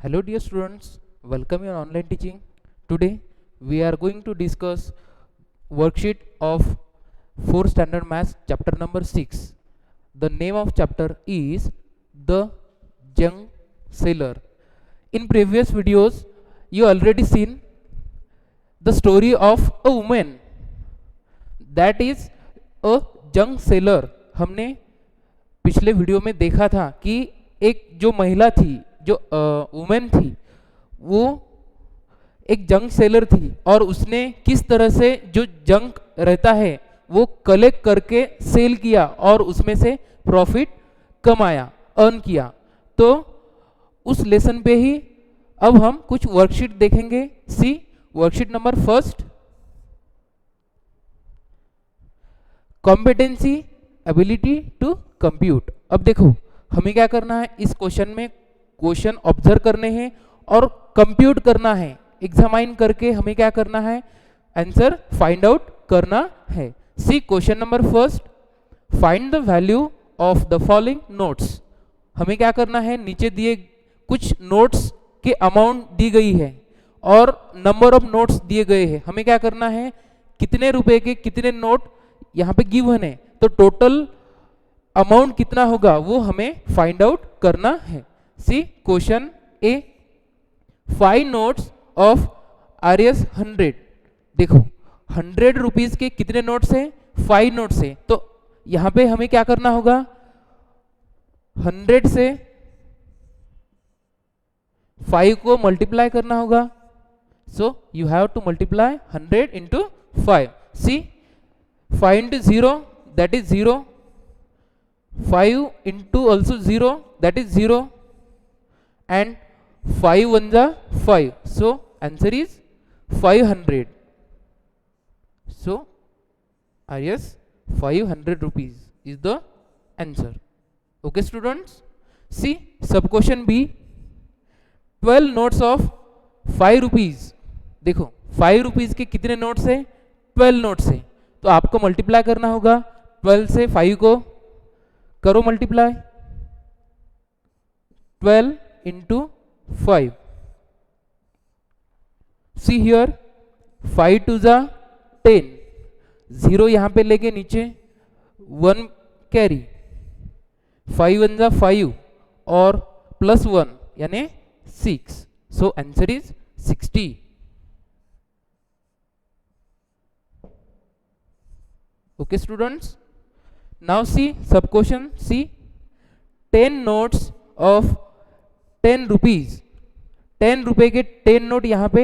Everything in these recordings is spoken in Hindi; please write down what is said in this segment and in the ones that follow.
Hello dear students, welcome in online teaching. Today we are going to discuss worksheet of 4th standard maths chapter number 6. The name of chapter is The Young Sailor. In previous videos you already seen the story of a woman that is a young sailor. हमने पिछले वीडियो में देखा था कि एक जो महिला थी, जो वुमेन थी, वो एक जंग सेलर थी और उसने किस तरह से जो जंग रहता है वो कलेक्ट करके सेल किया और उसमें से प्रॉफिट कमाया, अर्न किया. तो उस लेसन पे ही अब हम कुछ वर्कशीट देखेंगे. See worksheet number first, competency ability to compute. अब देखो हमें क्या करना है, इस क्वेश्चन में क्वेश्चन ऑब्जर्व करने हैं और कंप्यूट करना है, एग्जामाइन करके हमें क्या करना है, आंसर फाइंड आउट करना है. See question number first, find the value of the following notes. हमें क्या करना है, नीचे दिए कुछ नोट्स के अमाउंट दी गई है और नंबर ऑफ नोट्स दिए गए हैं. हमें क्या करना है, कितने रुपए के कितने नोट यहाँ पे गिवन है, तो टोटल अमाउंट कितना होगा वो हमें फाइंड आउट करना है. See question A, 5 notes of RS 100. देखो 100 रुपीज के कितने नोट्स हैं, 5 नोट्स हैं. तो यहां पे हमें क्या करना होगा, 100 से 5 को मल्टीप्लाई करना होगा. So you have to multiply 100 into 5. See 5 into 0 that is 0, 5 into also 0 that is 0, and 5 1 is 5. So answer is 500. So yes, 500 rupees is the answer. Okay students, see sub question B, 12 notes of 5 rupees. देखो 5 रुपीज के कितने नोट्स है, 12 नोट्स है. तो आपको मल्टीप्लाई करना होगा, 12 से 5 को करो multiply, 12 into 5. See here, 5 to the 10, 0 यहाँ पे लेके नीचे 1 कैरी, 5 1 जा 5 और प्लस 1 यानी 6. सो answer is 60. Okay students, now see sub question C, 10 notes of 10 rupees. 10 रुपए के 10 नोट यहाँ पे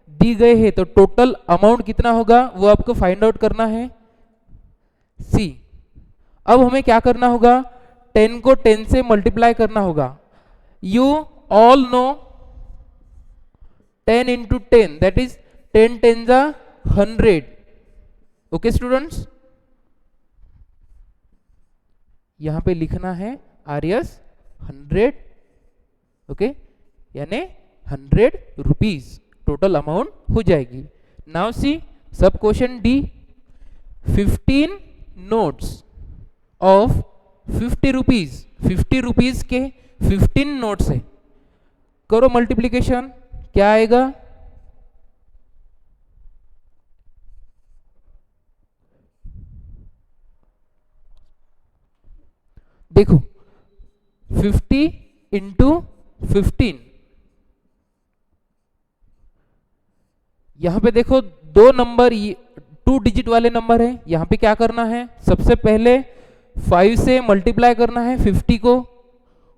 दी गए हैं, तो टोटल अमाउंट कितना होगा वो आपको फाइंड आउट करना है. सी अब हमें क्या करना होगा, 10 को 10 से मल्टीप्लाई करना होगा. You all know 10 into 10 that is 10 10 जा 100. ओके स्टूडेंट्स, यहां पे लिखना है RS 100. ओके, यानी 100 रुपीज टोटल अमाउंट हो जाएगी. नाउ सी सब question D, 15 notes of 50 rupees. 50 rupees के 15 नोट्स है, करो मल्टीप्लीकेशन, क्या आएगा, देखो 50 into 15. यहां पे देखो दो नंबर 2 डिजिट वाले नंबर है. यहां पे क्या करना है, सबसे पहले 5 से मल्टीप्लाई करना है 50 को,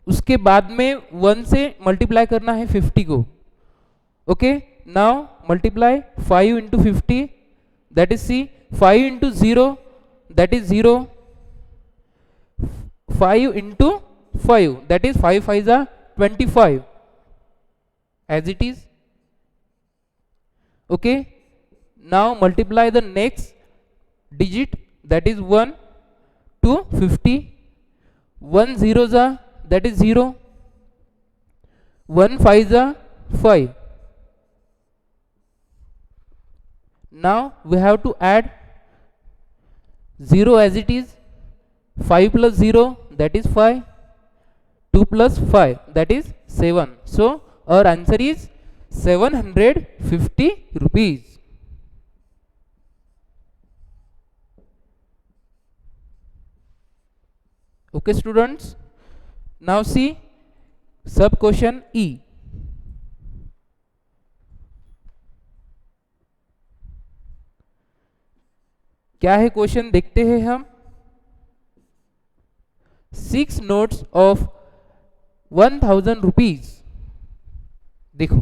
उसके बाद में 1 से मल्टीप्लाई करना है 50 को. Okay, now multiply 5 into 50 that is C, 5 into 0 that is 0, 5 into 5 that is 5 5 is 25 as it is. Okay, now multiply the next digit that is 1 to 50. 1 0 is that is 0, 1 5 is 5. Now we have to add 0 as it is, 5 plus 0 that is 5, 2 plus 5 that is 7. So और answer is 750 rupees. Okay students, now see sub question E. क्या है क्वेश्चन देखते हैं हम. 6 नोट्स ऑफ 1000 रुपीज. देखो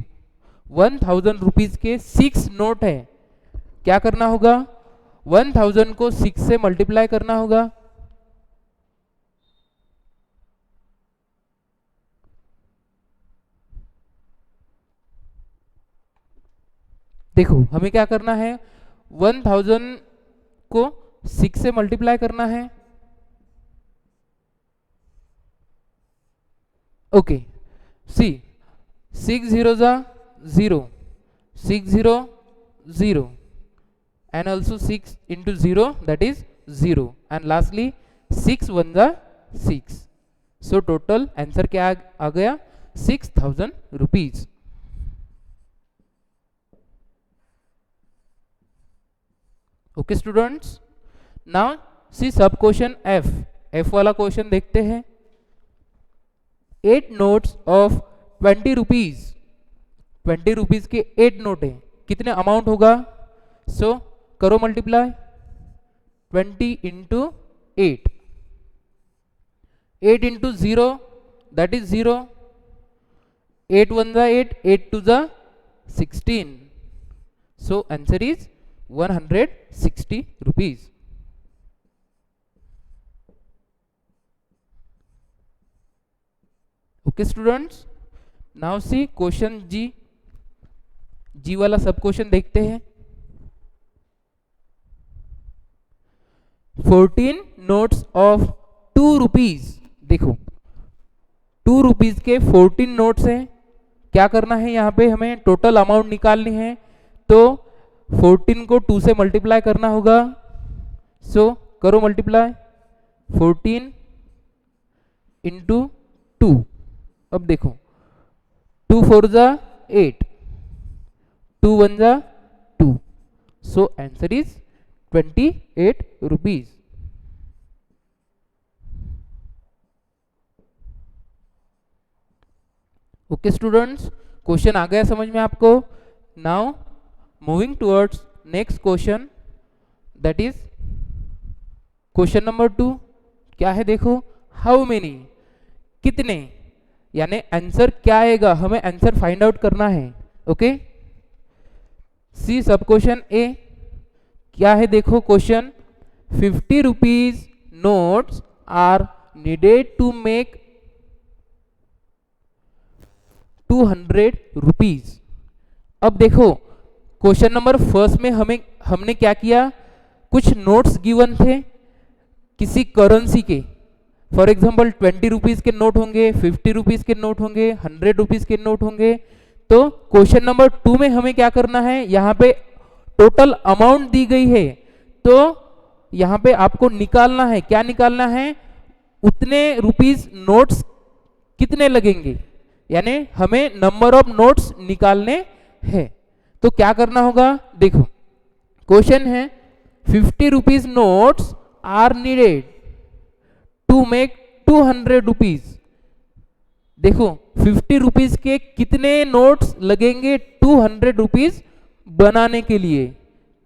1000 रुपीज के 6 नोट है. क्या करना होगा, 1000 को 6 से मल्टीप्लाई करना होगा. देखो हमें क्या करना है, 1000 को 6 से मल्टीप्लाई करना है. ओके सी 6 0 जा 0, 6 0 0 and also 6 into 0 that is 0 and lastly 6 1 जा 6. So total आंसर क्या आ गया, 6000 rupees. Okay students, now see सब क्वेश्चन एफ. एफ वाला क्वेश्चन देखते हैं. 8 नोट्स ऑफ 20 रुपीज. 20 रुपीज के 8 नोट है. कितने अमाउंट होगा, सो करो multiply. 20 into 8, 8 into 0 that is 0, 8 1 जा 8, 8 2 जा 16. सो answer is 160 rupees. Okay students, now see question G. G वाला सब क्वेश्चन देखते हैं. 14 नोट्स ऑफ 2 रुपीज. देखो 2 रुपीज के 14 नोट्स हैं. क्या करना है, यहाँ पे हमें टोटल अमाउंट निकालनी है. तो 14 को 2 से मल्टीप्लाई करना होगा. सो करो मल्टीप्लाई. 14 इंटू 2. अब देखो 2 4 जा 8, 2 1 जा 2. So answer is 28 rupees. Okay students, question आ गया समझ में आपको. Now moving towards next question, that is question number 2. क्या है देखो, how many, कितने, यानी आंसर क्या आएगा, हमें आंसर फाइंड आउट करना है. ओके सी सब क्वेश्चन ए. क्या है देखो question, 50 rupees notes are needed to make 200 rupees. अब देखो क्वेश्चन नंबर फर्स्ट में हमने क्या किया, कुछ नोट्स गिवन थे किसी करेंसी के. फॉर एग्जांपल 20 रुपीज के नोट होंगे, 50 रुपीज के नोट होंगे, 100 रुपीज के नोट होंगे. तो क्वेश्चन नंबर 2 में हमें क्या करना है, यहाँ पे टोटल अमाउंट दी गई है. तो यहाँ पे आपको निकालना है, क्या निकालना है, उतने रुपीज नोट्स कितने लगेंगे, यानी हमें नंबर ऑफ नोट्स निकालने हैं. तो क्या करना होगा, देखो क्वेश्चन है 50 rupees notes are needed to make 200 rupees. देखो 50 रुपीज के कितने नोट्स लगेंगे 200 रुपीज बनाने के लिए,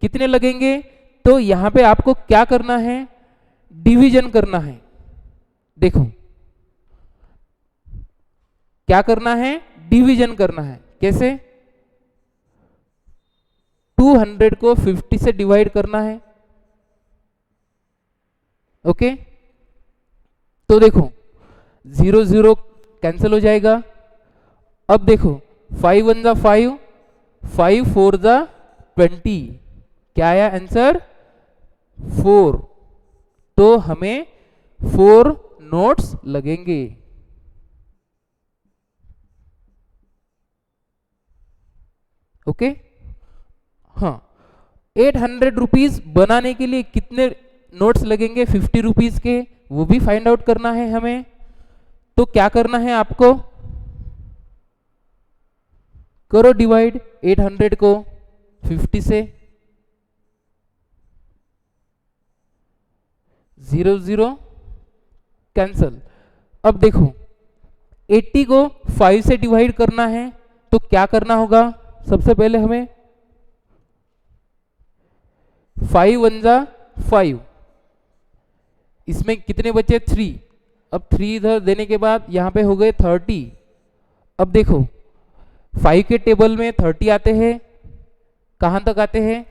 कितने लगेंगे. तो यहां पे आपको क्या करना है, डिवीजन करना है. देखो क्या करना है, डिवीजन करना है. कैसे, 200 को 50 से डिवाइड करना है. ओके तो देखो 0 0 कैंसिल हो जाएगा. अब देखो 5 1 जा 5, 5 4 जा 20. क्या आया आंसर, 4. तो हमें 4 नोट्स लगेंगे. ओके हाँ, 800 रुपीज बनाने के लिए कितने नोट्स लगेंगे 50 रुपीज के, वो भी फाइंड आउट करना है हमें. तो क्या करना है आपको, करो डिवाइड 800 को 50 से, 0 0 कैंसल। अब देखो 80 को 5 से डिवाइड करना है तो क्या करना होगा, सबसे पहले हमें 5 1 जा 5, इसमें कितने बचे 3, अब 3 इधर देने के बाद यहाँ पे हो गए 30। अब देखो 5 के टेबल में 30 आते हैं, कहाँ तक आते हैं,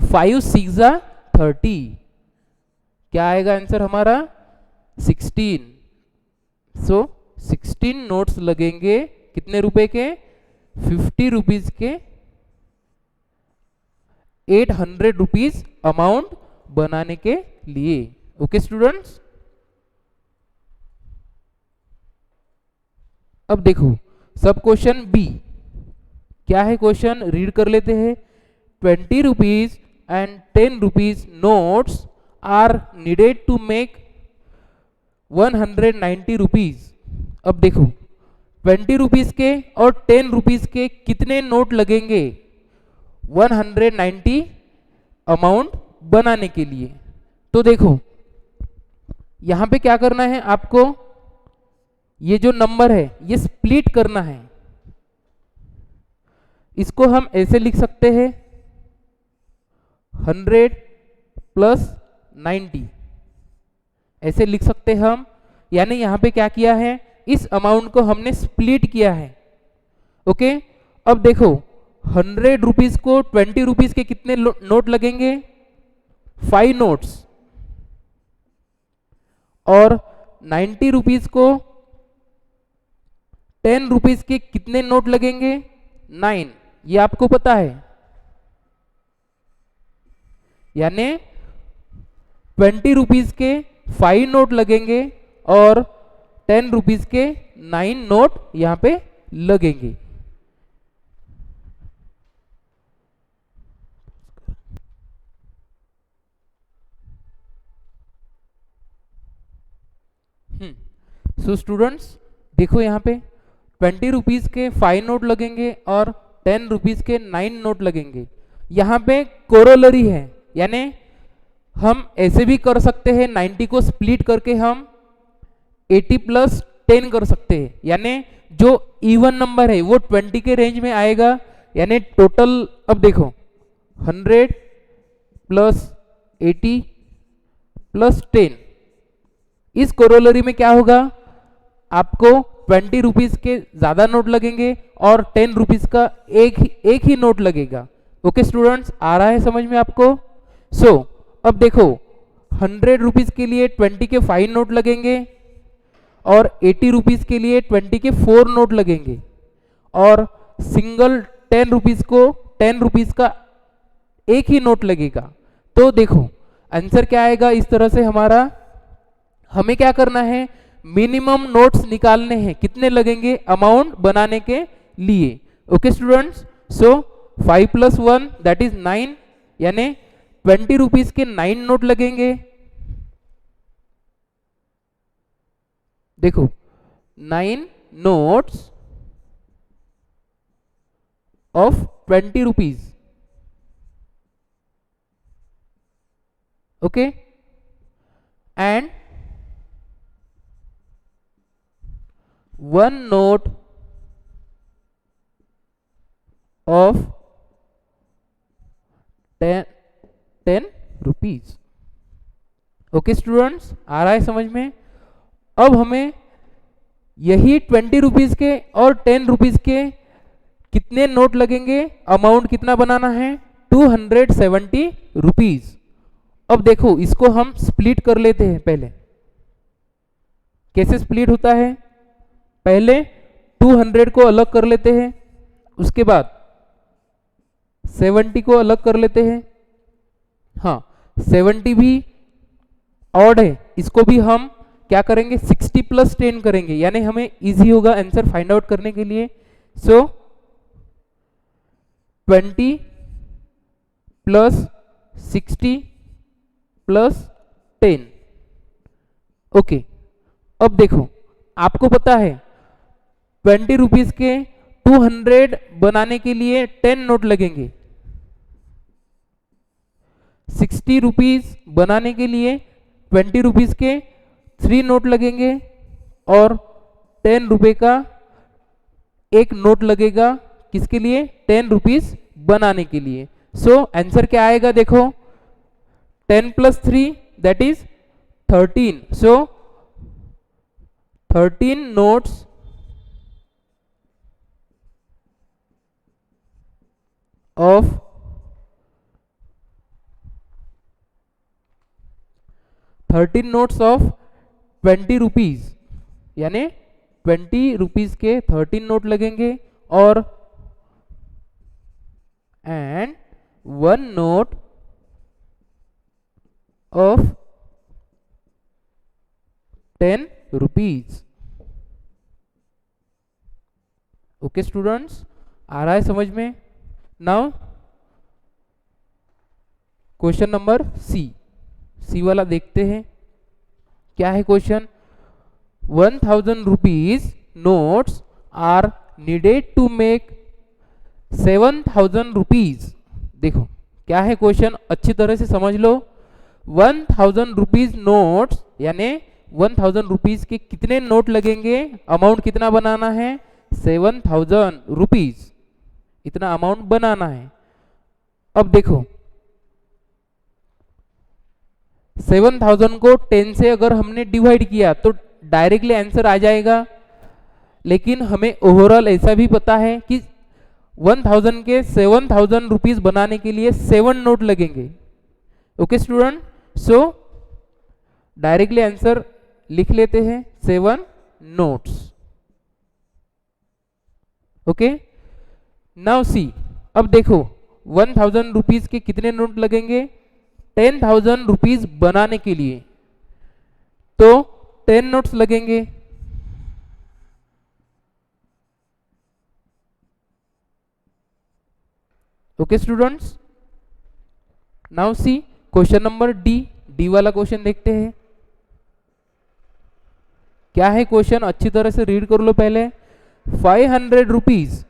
5 6 जा 30, क्या आएगा आंसर हमारा 16। सो 16 नोट्स लगेंगे कितने रुपए के, 50 रुपीज के, 800 रुपीज अमाउंट बनाने के लिए। ओके स्टूडेंट्स, अब देखो सब क्वेश्चन बी क्या है, क्वेश्चन रीड कर लेते हैं। 20 rupees and 10 rupees notes are needed to make 190 rupees. अब देखो 20 रुपीज के और 10 रुपीज के कितने नोट लगेंगे 190 अमाउंट बनाने के लिए। तो देखो यहां पे क्या करना है आपको, ये जो नंबर है ये स्प्लिट करना है, इसको हम ऐसे लिख सकते हैं 100 प्लस 90, ऐसे लिख सकते हैं हम। यानी यहां पे क्या किया है, इस अमाउंट को हमने स्प्लिट किया है। ओके, अब देखो 100 रुपीज को 20 रुपीज के कितने नोट लगेंगे, 5 नोट्स, और 90 रुपीज को 10 रुपीज के कितने नोट लगेंगे, 9, ये आपको पता है। यानी 20 रुपीज के 5 नोट लगेंगे और 10 रुपीज के 9 नोट यहां पे लगेंगे। सो स्टूडेंट्स देखो यहाँ पे 20 रुपीज के 5 नोट लगेंगे और 10 रुपीज के 9 नोट लगेंगे। यहाँ पे कोरोलरी है, यानी हम ऐसे भी कर सकते हैं, 90 को स्प्लिट करके हम 80 प्लस 10 कर सकते हैं, यानी जो इवन नंबर है वो 20 के रेंज में आएगा। यानी टोटल अब देखो 100 प्लस 80 प्लस 10, इस कोरोलरी में क्या होगा, आपको 20 रुपीज के ज्यादा नोट लगेंगे और 10 रुपीज का एक ही नोट लगेगा। ओके स्टूडेंट्स, आ रहा है समझ में आपको। सो अब देखो 100 रुपीज के लिए 20 के 5 नोट लगेंगे और 80 रुपीज के लिए 20 के 4 नोट लगेंगे, और सिंगल 10 रुपीज को 10 रुपीज का एक ही नोट लगेगा। तो देखो आंसर क्या आएगा, इस तरह से हमारा, हमें क्या करना है, मिनिमम नोट्स निकालने हैं, कितने लगेंगे अमाउंट बनाने के लिए। Okay students, so 5 plus 1 that is 9, यानी 20 रुपीज के 9 नोट लगेंगे। देखो 9 notes of 20 rupees. Okay, and 1 note of 10 rupees. Okay students, आ रहा है समझ में। अब हमें यही 20 रुपीज के और 10 रुपीज के कितने नोट लगेंगे, अमाउंट कितना बनाना है, 270 रुपीज। अब देखो इसको हम स्प्लिट कर लेते हैं। पहले कैसे स्प्लिट होता है, पहले 200 को अलग कर लेते हैं, उसके बाद 70 को अलग कर लेते हैं। हाँ 70 भी ऑड है, इसको भी हम क्या करेंगे 60 प्लस 10 करेंगे, यानी हमें इजी होगा आंसर फाइंड आउट करने के लिए। सो 20 प्लस 60 प्लस 10। ओके, अब देखो आपको पता है 20 रुपीज के 200 बनाने के लिए 10 नोट लगेंगे, 60 रुपीज बनाने के लिए 20 रुपीज के 3 नोट लगेंगे और 10 रुपए का एक नोट लगेगा, किसके लिए? 10 रुपीज बनाने के लिए। सो आंसर क्या आएगा? देखो 10 + 3 that is 13। So 13 notes of 13 notes of 20 rupees, यानी 20 रुपीज के 13 नोट लगेंगे और and 1 note of 10 rupees. Okay students, आ रहा है समझ में? नाउ क्वेश्चन नंबर सी वाला देखते हैं। क्या है question? 1000 rupees notes are needed to make 7000 rupees. देखो क्या है क्वेश्चन, अच्छी तरह से समझ लो। 1000 रुपीज नोट्स यानी 1000 रुपीज के कितने नोट लगेंगे? अमाउंट कितना बनाना है? 7000 रुपीज, इतना अमाउंट बनाना है। अब देखो 7000 को 10 से अगर हमने डिवाइड किया तो डायरेक्टली आंसर आ जाएगा, लेकिन हमें ओवरऑल ऐसा भी पता है कि 1000 के 7000 रुपीज बनाने के लिए 7 नोट लगेंगे। ओके स्टूडेंट, सो डायरेक्टली आंसर लिख लेते हैं 7 नोट्स। ओके, नाउ सी, अब देखो 1000 रुपीज के कितने नोट लगेंगे? 10,000 रुपीज बनाने के लिए तो 10 नोट्स लगेंगे। Okay students, now see question number D वाला क्वेश्चन देखते हैं। क्या है क्वेश्चन? अच्छी तरह से रीड कर लो पहले। 500 rupees,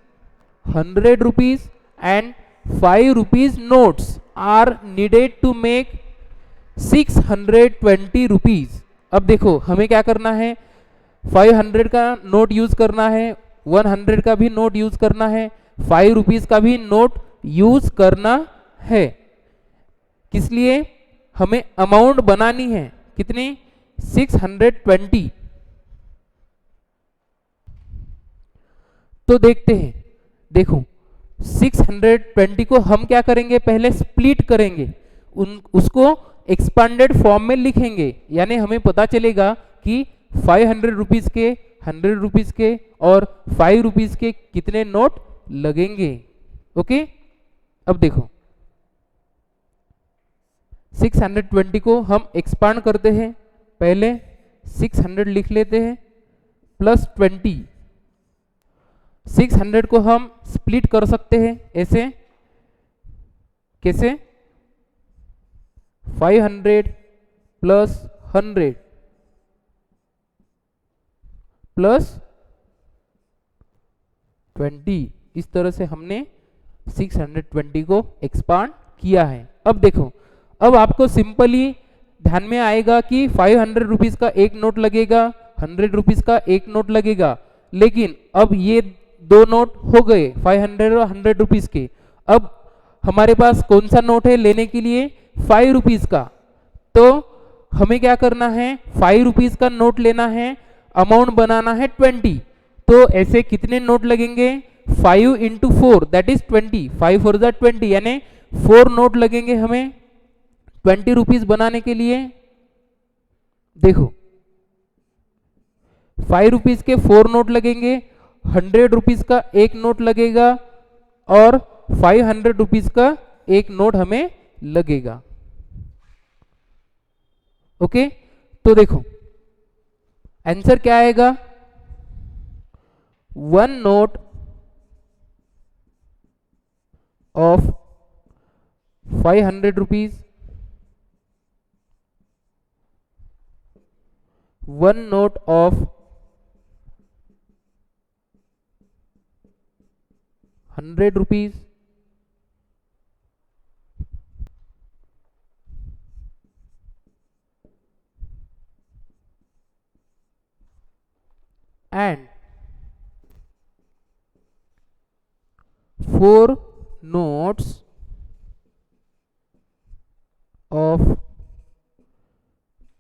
100 rupees and 5 rupees notes are needed to make 620 rupees. अब देखो हमें क्या करना है? 500 का नोट यूज करना है, 100 का भी नोट यूज करना है, 5 रुपीज का भी नोट यूज करना है। किस लिए? हमें अमाउंट बनानी है, कितनी? 620। तो देखते हैं, देखो 620 को हम क्या करेंगे? पहले स्प्लिट करेंगे, उसको एक्सपांडेड फॉर्म में लिखेंगे, यानी हमें पता चलेगा कि 500 रुपीज के, 100 रुपीज के और 5 रुपीज के कितने नोट लगेंगे। ओके, अब देखो 620 को हम एक्सपांड करते हैं, पहले 600 लिख लेते हैं प्लस 20। 600 को हम स्प्लिट कर सकते हैं ऐसे, कैसे? 500 प्लस 100 प्लस 20, इस तरह से हमने 620 को एक्सपांड किया है। अब देखो, अब आपको सिंपली ध्यान में आएगा कि 500 रुपीज का एक नोट लगेगा, 100 रुपीज का एक नोट लगेगा, लेकिन अब ये दो नोट हो गए 500 और 100 रुपीज के। अब हमारे पास कौन सा नोट है लेने के लिए? 5 रुपीज का। तो हमें क्या करना है? 5 रुपीज का नोट लेना है, अमाउंट बनाना है 20। तो ऐसे कितने नोट लगेंगे? 5 इंटू 4 दैट इज 20, 5 4 ज़ा 20, यानी 4 नोट लगेंगे हमें 20 रुपीज बनाने के लिए। देखो 5 रुपीज के 4 नोट लगेंगे, 100 रुपीज का एक नोट लगेगा और 500 रुपीज का एक नोट हमें लगेगा। ओके, तो देखो आंसर क्या आएगा? 1 note of 500 rupees, 1 note of ₹100 and 4 notes of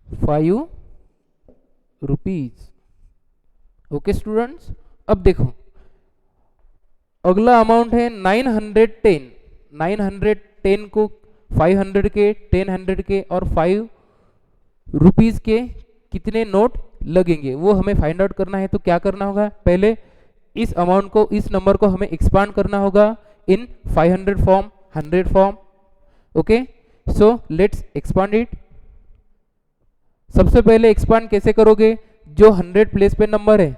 ₹5। Okay students, अब देखो अगला अमाउंट है 910। 910 को 500 के, 10 के और ₹5 के कितने नोट लगेंगे वो हमें फाइंड आउट करना है। तो क्या करना होगा, पहले इस अमाउंट को, इस नंबर को हमें एक्सपांड करना होगा इन 500 form, 100 form. Okay, so let's expand it. सबसे पहले एक्सपांड कैसे करोगे, जो 100 प्लेस पे नंबर है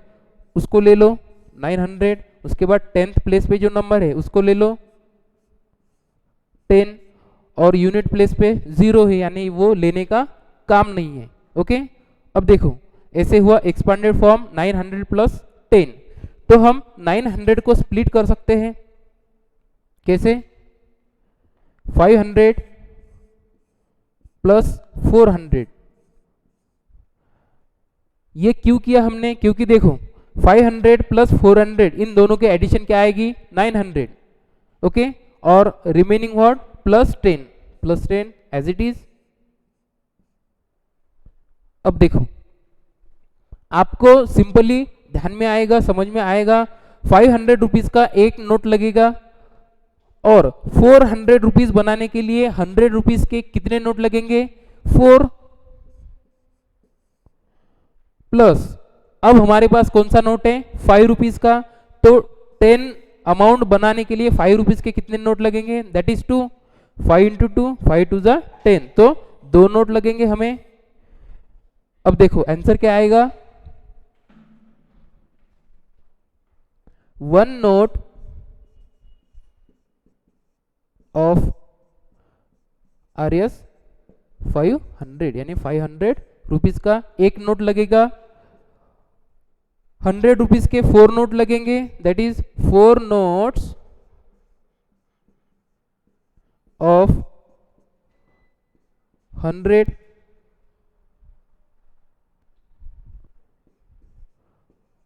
उसको ले लो 900, उसके बाद 10th प्लेस पे जो नंबर है उसको ले लो 10, और यूनिट प्लेस पे 0 है, यानी वो लेने का काम नहीं है। ओके, अब देखो ऐसे हुआ एक्सपांडेड फॉर्म 900 प्लस 10। तो हम 900 को स्प्लिट कर सकते हैं कैसे, 500 प्लस 400। ये क्यों किया हमने, क्योंकि देखो 500 प्लस 400 इन दोनों के एडिशन क्या आएगी 900। ओके, और remaining word plus 10 as it is. अब देखो आपको सिंपली ध्यान में आएगा, समझ में आएगा, 500 रुपीज का एक नोट लगेगा और 400 रुपीज बनाने के लिए 100 रुपीज के कितने नोट लगेंगे 4, प्लस अब हमारे पास कौन सा नोट है 5 रुपीज का, तो 10 अमाउंट बनाने के लिए 5 रुपीज के कितने नोट लगेंगे, दैट इज 2, 5 इंटू 2, 5 टू ज़ा 10, तो 2 नोट लगेंगे हमें। अब देखो आंसर क्या आएगा, 1 नोट ऑफ RS 500, यानी 500 रुपीज का एक नोट लगेगा। 100 रुपीज के 4 नोट लगेंगे, that is 4 notes of 100।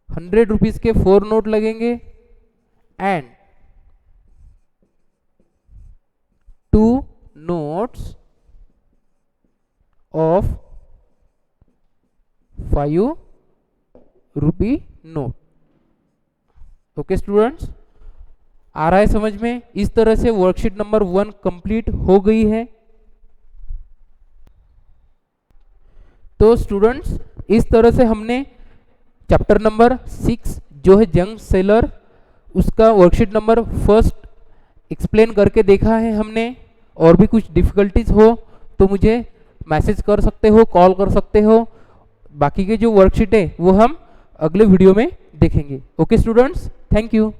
100 rupees के 4 नोट लगेंगे and 2 notes of 5 rupee note. Okay students, आ रहा है समझ में। इस तरह से वर्कशीट नंबर 1 कंप्लीट हो गई है। तो स्टूडेंट्स इस तरह से हमने चैप्टर नंबर 6 जो है जंक सेलर, उसका वर्कशीट नंबर 1 एक्सप्लेन करके देखा है हमने। और भी कुछ डिफिकल्टीज हो तो मुझे मैसेज कर सकते हो, कॉल कर सकते हो। बाकी के जो वर्कशीट है वो हम अगले वीडियो में देखेंगे। Okay students, thank you.